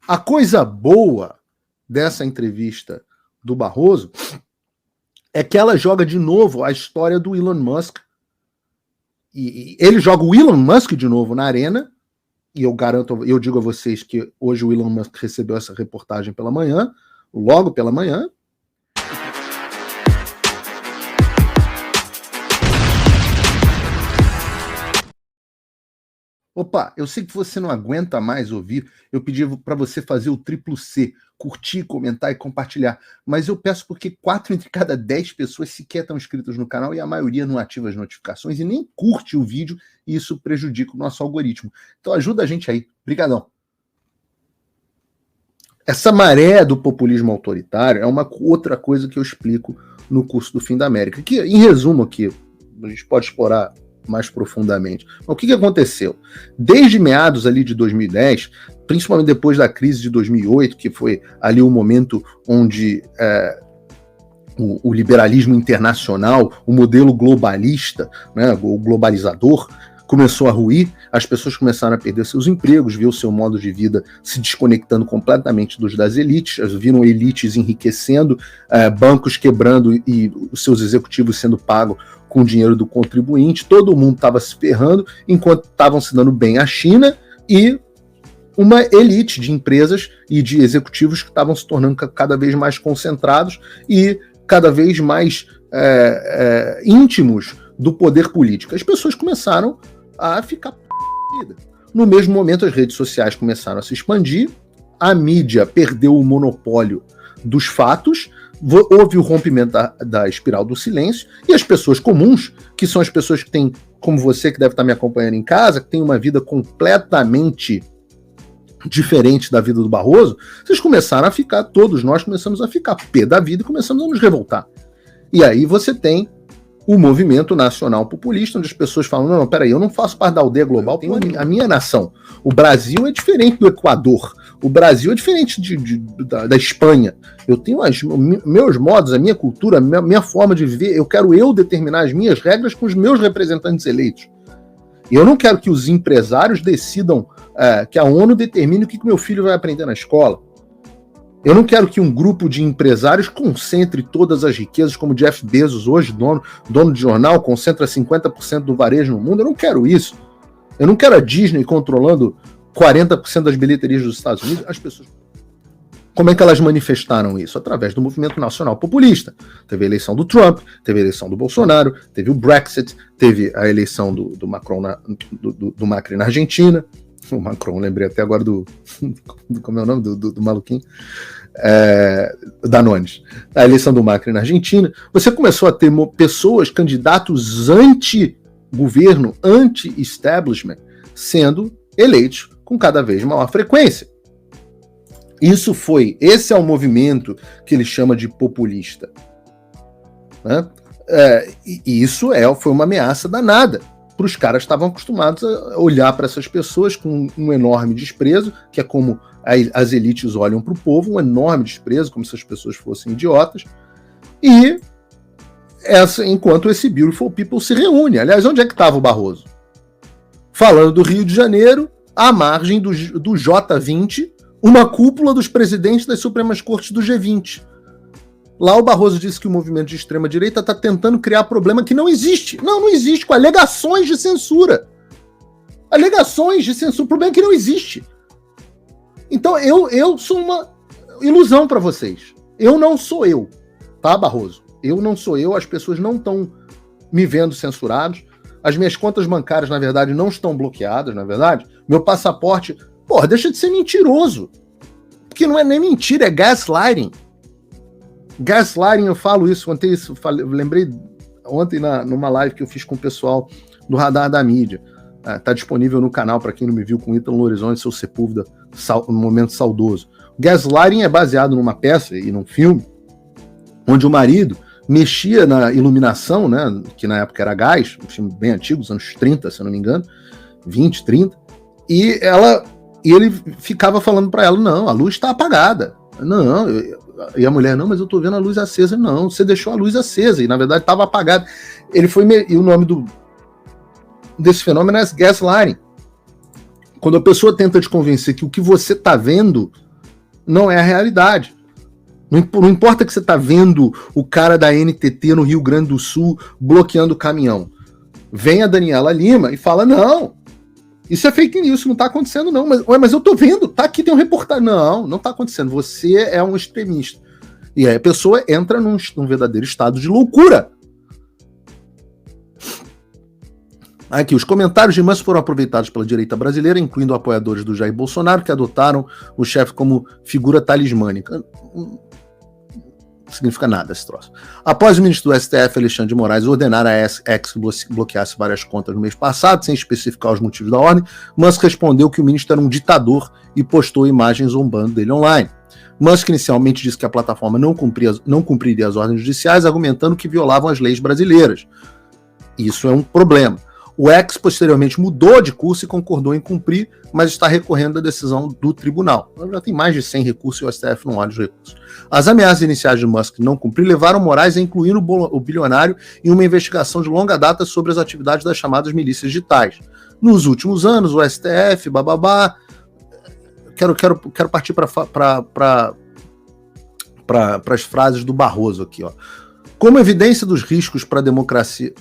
A coisa boa dessa entrevista do Barroso é que ela joga de novo a história do Elon Musk. E ele joga o Elon Musk de novo na arena, e eu digo a vocês que hoje o Elon Musk recebeu essa reportagem pela manhã, logo pela manhã. Opa, eu sei que você não aguenta mais ouvir, eu pedi para você fazer o triplo C, curtir, comentar e compartilhar, mas eu peço porque 4 entre cada 10 pessoas sequer estão inscritas no canal e a maioria não ativa as notificações e nem curte o vídeo, e isso prejudica o nosso algoritmo. Então ajuda a gente aí, brigadão. Essa maré do populismo autoritário é uma outra coisa que eu explico no curso do Fim da América, que em resumo aqui, a gente pode explorar mais profundamente. O que aconteceu? Desde meados ali de 2010, principalmente depois da crise de 2008, que foi ali o momento onde o liberalismo internacional, o modelo globalista, né, o globalizador, começou a ruir, as pessoas começaram a perder seus empregos, viu o seu modo de vida se desconectando completamente das elites, viram elites enriquecendo, bancos quebrando e os seus executivos sendo pagos com o dinheiro do contribuinte, todo mundo estava se ferrando, enquanto estavam se dando bem a China e uma elite de empresas e de executivos que estavam se tornando cada vez mais concentrados e cada vez mais íntimos do poder político. As pessoas começaram a ficar p****. No mesmo momento, as redes sociais começaram a se expandir, a mídia perdeu o monopólio dos fatos, houve o rompimento da espiral do silêncio, e as pessoas comuns, que são as pessoas que têm, como você que deve estar me acompanhando em casa, que tem uma vida completamente diferente da vida do Barroso, todos nós começamos a ficar pé da vida e começamos a nos revoltar. E aí você tem o movimento nacional populista, onde as pessoas falam, não, peraí, eu não faço parte da aldeia global, tenho a minha nação. O Brasil é diferente do Equador. O Brasil é diferente da Espanha. Eu tenho meus modos, a minha cultura, a minha forma de viver. Eu quero determinar as minhas regras com os meus representantes eleitos. E eu não quero que os empresários decidam, que a ONU determine o que meu filho vai aprender na escola. Eu não quero que um grupo de empresários concentre todas as riquezas, como Jeff Bezos hoje, dono de jornal, concentra 50% do varejo no mundo. Eu não quero isso. Eu não quero a Disney controlando 40% das bilheterias dos Estados Unidos. As pessoas... Como é que elas manifestaram isso? Através do movimento nacional populista. Teve a eleição do Trump, teve a eleição do Bolsonaro, teve o Brexit, teve a eleição do Macron do Macri na Argentina. O Macron, lembrei até agora como é o nome do maluquinho? Danones. A eleição do Macri na Argentina. Você começou a ter pessoas, candidatos anti-governo, anti-establishment, sendo eleitos com cada vez maior frequência. Esse é o movimento que ele chama de populista. Né? E isso foi uma ameaça danada. Os caras estavam acostumados a olhar para essas pessoas com um enorme desprezo, que é como as elites olham para o povo, um enorme desprezo, como se as pessoas fossem idiotas, e enquanto esse Beautiful People se reúne. Aliás, onde é que estava o Barroso? Falando do Rio de Janeiro, à margem do J20, uma cúpula dos presidentes das Supremas Cortes do G20. Lá o Barroso disse que o movimento de extrema-direita está tentando criar problema que não existe. Não existe, com alegações de censura. Alegações de censura, problema que não existe. Então eu sou uma ilusão para vocês. Eu não sou eu, tá, Barroso? Eu não sou eu, as pessoas não estão me vendo censurados. As minhas contas bancárias, na verdade, não estão bloqueadas, na verdade. Meu passaporte, deixa de ser mentiroso. Porque não é nem mentira, é gaslighting. Gaslighting, eu falo isso, lembrei ontem numa live que eu fiz com o pessoal do Radar da Mídia. Tá disponível no canal para quem não me viu, com Ítalo Horizonte, seu Sepúlveda, um momento saudoso. Gaslighting é baseado numa peça e num filme onde o marido mexia na iluminação, né, que na época era gás, um filme bem antigo, dos anos 30, se eu não me engano, 20, 30, e ele ficava falando para ela, não, a luz está apagada. Não, e a mulher, não, mas eu tô vendo a luz acesa. Não, você deixou a luz acesa, e na verdade estava apagada. E o nome desse fenômeno é gaslighting. Quando a pessoa tenta te convencer que o que você está vendo não é a realidade. Não importa que você está vendo o cara da NTT no Rio Grande do Sul bloqueando o caminhão. Vem a Daniela Lima e fala, não, isso é fake news, isso não está acontecendo não. Mas eu estou vendo, tá aqui, tem um reportagem. Não está acontecendo, você é um extremista. E aí a pessoa entra num verdadeiro estado de loucura. Aqui, os comentários de Musk foram aproveitados pela direita brasileira, incluindo apoiadores do Jair Bolsonaro, que adotaram o chefe como figura talismânica. Não significa nada esse troço. Após o ministro do STF, Alexandre de Moraes, ordenar a X que bloqueasse várias contas no mês passado, sem especificar os motivos da ordem, Musk respondeu que o ministro era um ditador e postou imagens zombando dele online. Musk inicialmente disse que a plataforma não cumpriria as ordens judiciais, argumentando que violavam as leis brasileiras. Isso é um problema. O X posteriormente mudou de curso e concordou em cumprir, mas está recorrendo da decisão do tribunal. Já tem mais de 100 recursos e o STF não olha os recursos. As ameaças iniciais de Musk não cumprir levaram Moraes a incluir o bilionário em uma investigação de longa data sobre as atividades das chamadas milícias digitais. Nos últimos anos, o STF, Quero partir para as frases do Barroso aqui, ó. Como evidência dos riscos para a democracia...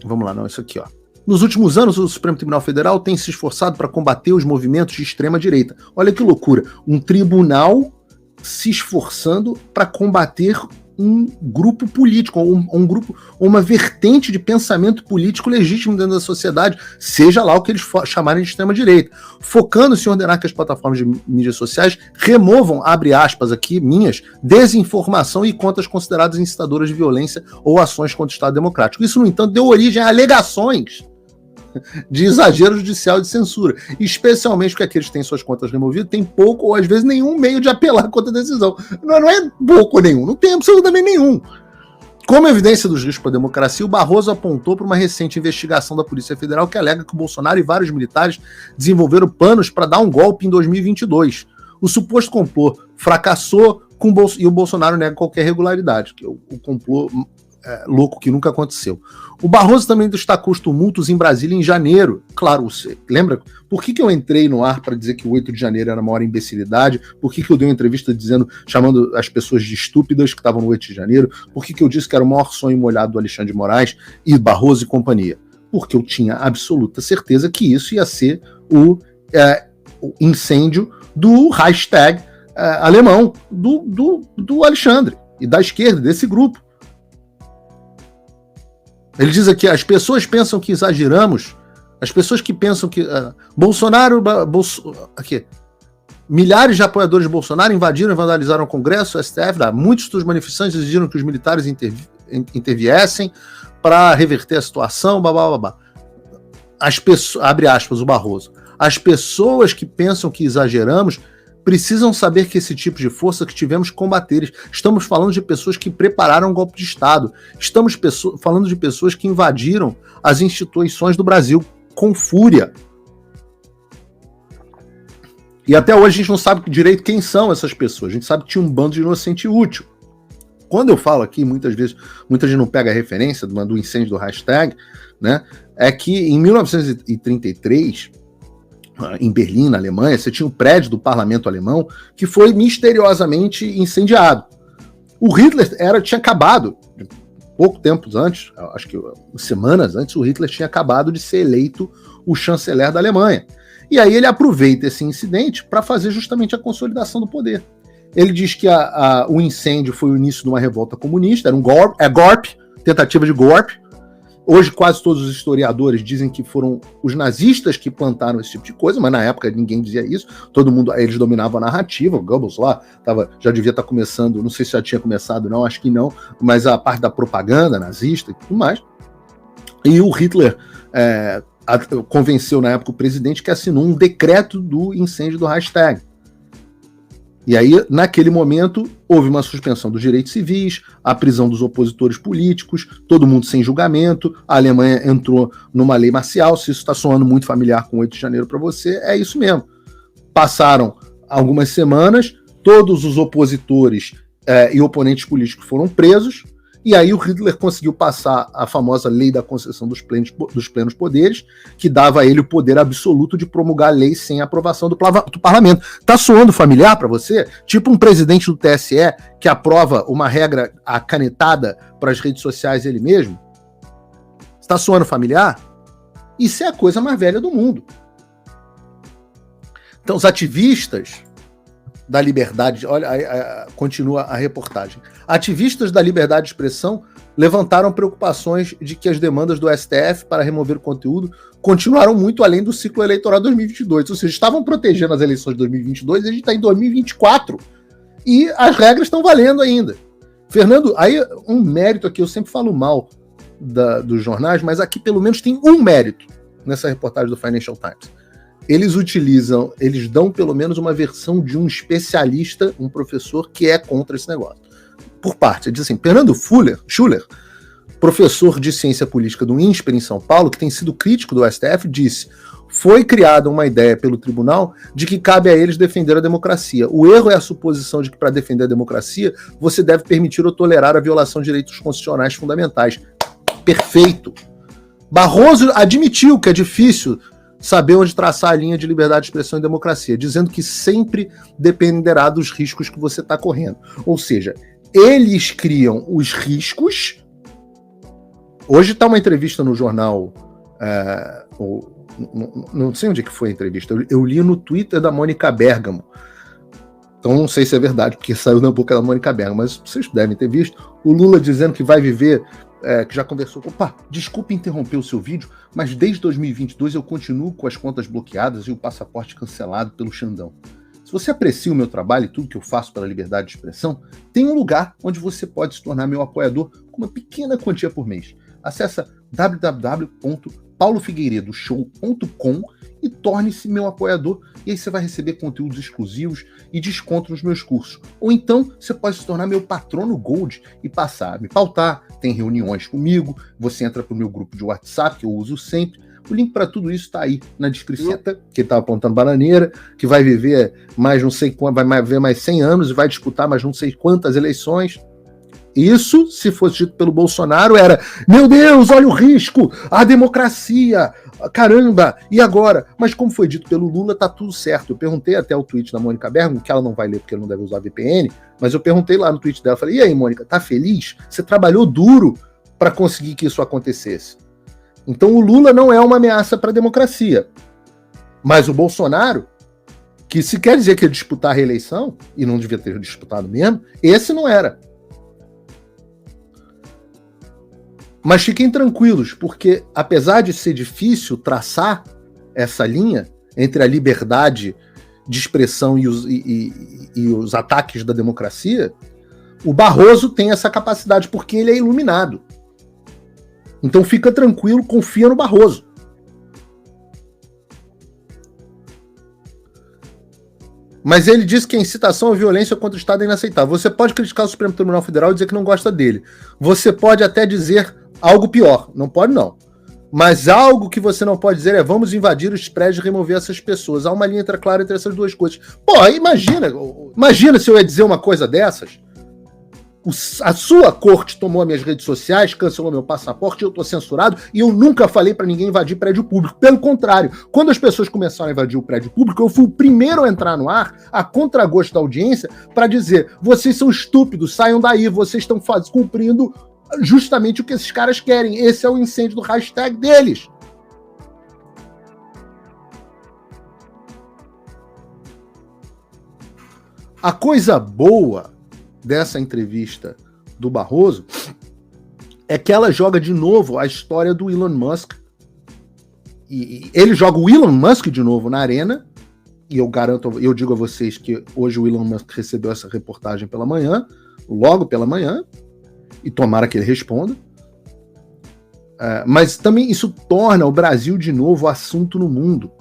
vamos lá, não, isso aqui, ó. Nos últimos anos, o Supremo Tribunal Federal tem se esforçado para combater os movimentos de extrema-direita. Olha que loucura. Um tribunal se esforçando para combater um grupo político, um grupo, uma vertente de pensamento político legítimo dentro da sociedade, seja lá o que eles chamarem de extrema-direita, focando-se em ordenar que as plataformas de mídias sociais removam, abre aspas aqui, minhas, desinformação e contas consideradas incitadoras de violência ou ações contra o Estado Democrático. Isso, no entanto, deu origem a alegações de exagero judicial e de censura, especialmente porque aqueles que têm suas contas removidas têm pouco ou às vezes nenhum meio de apelar contra a decisão. Não é pouco nenhum, não tem absolutamente nenhum. Como evidência dos riscos para a democracia, o Barroso apontou para uma recente investigação da Polícia Federal que alega que o Bolsonaro e vários militares desenvolveram planos para dar um golpe em 2022. O suposto complô fracassou e o Bolsonaro nega qualquer regularidade, que o complô louco que nunca aconteceu. O Barroso também destacou os tumultos em Brasília em janeiro. Claro, você lembra? Por que eu entrei no ar para dizer que o 8 de janeiro era a maior imbecilidade? Por que eu dei uma entrevista chamando as pessoas de estúpidas que estavam no 8 de janeiro? Por que eu disse que era o maior sonho molhado do Alexandre de Moraes e Barroso e companhia? Porque eu tinha absoluta certeza que isso ia ser o incêndio do hashtag alemão do Alexandre e da esquerda, desse grupo. Ele diz aqui, as pessoas pensam que exageramos, as pessoas que pensam que milhares de apoiadores de Bolsonaro invadiram e vandalizaram o Congresso, o STF, muitos dos manifestantes exigiram que os militares interviessem para reverter a situação, As pessoas, abre aspas, o Barroso, as pessoas que pensam que exageramos precisam saber que esse tipo de força que tivemos que combater. Estamos falando de pessoas que prepararam um golpe de Estado. Estamos falando de pessoas que invadiram as instituições do Brasil com fúria. E até hoje a gente não sabe direito quem são essas pessoas. A gente sabe que tinha um bando de inocente útil. Quando eu falo aqui, muitas vezes, muita gente não pega a referência do incêndio do hashtag, né? É que em 1933... em Berlim, na Alemanha, você tinha um prédio do parlamento alemão que foi misteriosamente incendiado. O Hitler tinha acabado, pouco tempo antes, acho que semanas antes, o Hitler tinha acabado de ser eleito o chanceler da Alemanha. E aí ele aproveita esse incidente para fazer justamente a consolidação do poder. Ele diz que o incêndio foi o início de uma revolta comunista, era um golpe, tentativa de golpe. Hoje quase todos os historiadores dizem que foram os nazistas que plantaram esse tipo de coisa, mas na época ninguém dizia isso, eles dominavam a narrativa, o Goebbels lá já devia estar começando, não sei se já tinha começado não, acho que não, mas a parte da propaganda nazista e tudo mais. E o Hitler convenceu na época o presidente que assinou um decreto do incêndio do hashtag. E aí, naquele momento, houve uma suspensão dos direitos civis, a prisão dos opositores políticos, todo mundo sem julgamento, a Alemanha entrou numa lei marcial. Se isso está soando muito familiar com 8 de janeiro para você, é isso mesmo. Passaram algumas semanas, todos os opositores e oponentes políticos foram presos, E aí o Hitler conseguiu passar a famosa lei da concessão dos plenos poderes, que dava a ele o poder absoluto de promulgar leis sem aprovação do parlamento. Tá soando familiar para você? Tipo um presidente do TSE que aprova uma regra canetada para as redes sociais ele mesmo? Está soando familiar? Isso é a coisa mais velha do mundo. Então os ativistas da liberdade, olha, continua a reportagem. Ativistas da liberdade de expressão levantaram preocupações de que as demandas do STF para remover o conteúdo continuaram muito além do ciclo eleitoral 2022. Ou seja, estavam protegendo as eleições de 2022 e a gente está em 2024 e as regras estão valendo ainda. Fernando, aí um mérito aqui, eu sempre falo mal dos jornais, mas aqui pelo menos tem um mérito nessa reportagem do Financial Times. Eles dão pelo menos uma versão de um especialista, um professor que é contra esse negócio. Por parte, diz assim, Fernando Schuller, professor de ciência política do INSPER em São Paulo, que tem sido crítico do STF, disse: foi criada uma ideia pelo tribunal de que cabe a eles defender a democracia. O erro é a suposição de que para defender a democracia você deve permitir ou tolerar a violação de direitos constitucionais fundamentais. Perfeito. Barroso admitiu que é difícil saber onde traçar a linha de liberdade de expressão e democracia, dizendo que sempre dependerá dos riscos que você está correndo. Ou seja, eles criam os riscos. Hoje está uma entrevista no jornal, não sei onde que foi a entrevista, eu li no Twitter da Mônica Bergamo. Então não sei se é verdade, porque saiu na boca da Mônica Bergamo, mas vocês devem ter visto o Lula dizendo que vai viver, que já conversou com... Opa, desculpe interromper o seu vídeo, mas desde 2022 eu continuo com as contas bloqueadas e o passaporte cancelado pelo Xandão. Se você aprecia o meu trabalho e tudo que eu faço pela liberdade de expressão, tem um lugar onde você pode se tornar meu apoiador com uma pequena quantia por mês. Acesse www.paulofigueiredoshow.com e torne-se meu apoiador, e aí você vai receber conteúdos exclusivos e desconto nos meus cursos. Ou então, você pode se tornar meu patrono Gold e passar a me pautar, tem reuniões comigo, você entra pro meu grupo de WhatsApp, que eu uso sempre. O link para tudo isso está aí na descrição, que ele tá apontando bananeira, que vai viver mais não sei quanto, vai viver mais 100 anos e vai disputar mais não sei quantas eleições. Isso, se fosse dito pelo Bolsonaro, era: meu Deus, olha o risco, a democracia, caramba, e agora? Mas como foi dito pelo Lula, tá tudo certo. Eu perguntei até o tweet da Mônica Bergamo, que ela não vai ler porque ela não deve usar VPN, mas eu perguntei lá no tweet dela, falei: e aí, Mônica, tá feliz? Você trabalhou duro para conseguir que isso acontecesse. Então o Lula não é uma ameaça para a democracia. Mas o Bolsonaro, que se quer dizer que ia disputar a reeleição, e não devia ter disputado mesmo, esse não era. Mas fiquem tranquilos, porque apesar de ser difícil traçar essa linha entre a liberdade de expressão e os ataques da democracia, o Barroso tem essa capacidade, porque ele é iluminado. Então fica tranquilo, confia no Barroso. Mas ele diz que a incitação à violência contra o Estado é inaceitável. Você pode criticar o Supremo Tribunal Federal e dizer que não gosta dele. Você pode até dizer algo pior. Não pode, não. Mas algo que você não pode dizer é: vamos invadir os prédios e remover essas pessoas. Há uma linha clara entre essas duas coisas. Pô, imagina se eu ia dizer uma coisa dessas. A sua corte tomou as minhas redes sociais, cancelou meu passaporte, eu tô censurado e eu nunca falei para ninguém invadir prédio público. Pelo contrário, quando as pessoas começaram a invadir o prédio público, eu fui o primeiro a entrar no ar, a contragosto da audiência, para dizer: vocês são estúpidos, saiam daí, vocês estão cumprindo justamente o que esses caras querem. Esse é o incêndio do hashtag deles. A coisa boa dessa entrevista do Barroso é que ela joga de novo a história do Elon Musk. E ele joga o Elon Musk de novo na arena, e eu digo a vocês que hoje o Elon Musk recebeu essa reportagem pela manhã, logo pela manhã, e tomara que ele responda. Mas também isso torna o Brasil de novo assunto no mundo.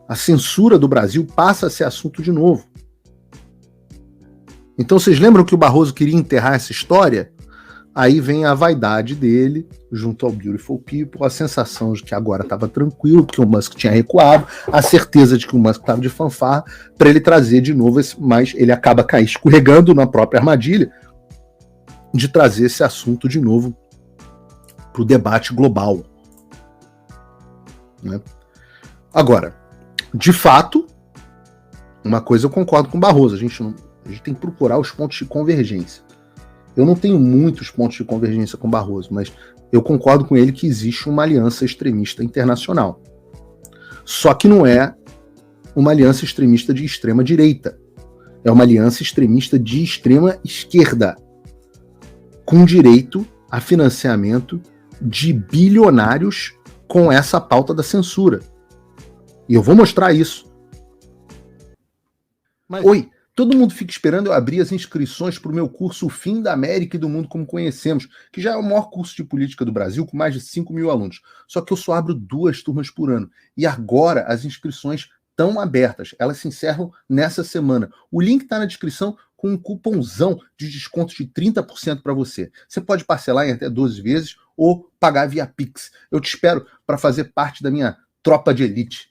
A censura do Brasil passa a ser assunto de novo. Então vocês lembram que o Barroso queria enterrar essa história? Aí vem a vaidade dele, junto ao Beautiful People, a sensação de que agora estava tranquilo, porque o Musk tinha recuado, a certeza de que o Musk estava de fanfarra, para ele trazer de novo mas ele acaba escorregando na própria armadilha. de trazer esse assunto de novo para o debate global. Né? Agora, de fato, uma coisa eu concordo com o Barroso, a gente tem que procurar os pontos de convergência. Eu não tenho muitos pontos de convergência com o Barroso, mas eu concordo com ele que existe uma aliança extremista internacional. Só que não é uma aliança extremista de extrema direita. É uma aliança extremista de extrema esquerda, com direito a financiamento de bilionários com essa pauta da censura. E eu vou mostrar isso. Mas, oi, todo mundo fica esperando eu abrir as inscrições para o meu curso O Fim da América e do Mundo Como Conhecemos, que já é o maior curso de política do Brasil, com mais de 5 mil alunos. Só que eu só abro 2 turmas por ano. E agora as inscrições estão abertas. Elas se encerram nessa semana. O link está na descrição com um cupomzão de desconto de 30% para você. Você pode parcelar em até 12 vezes ou pagar via Pix. Eu te espero para fazer parte da minha tropa de elite.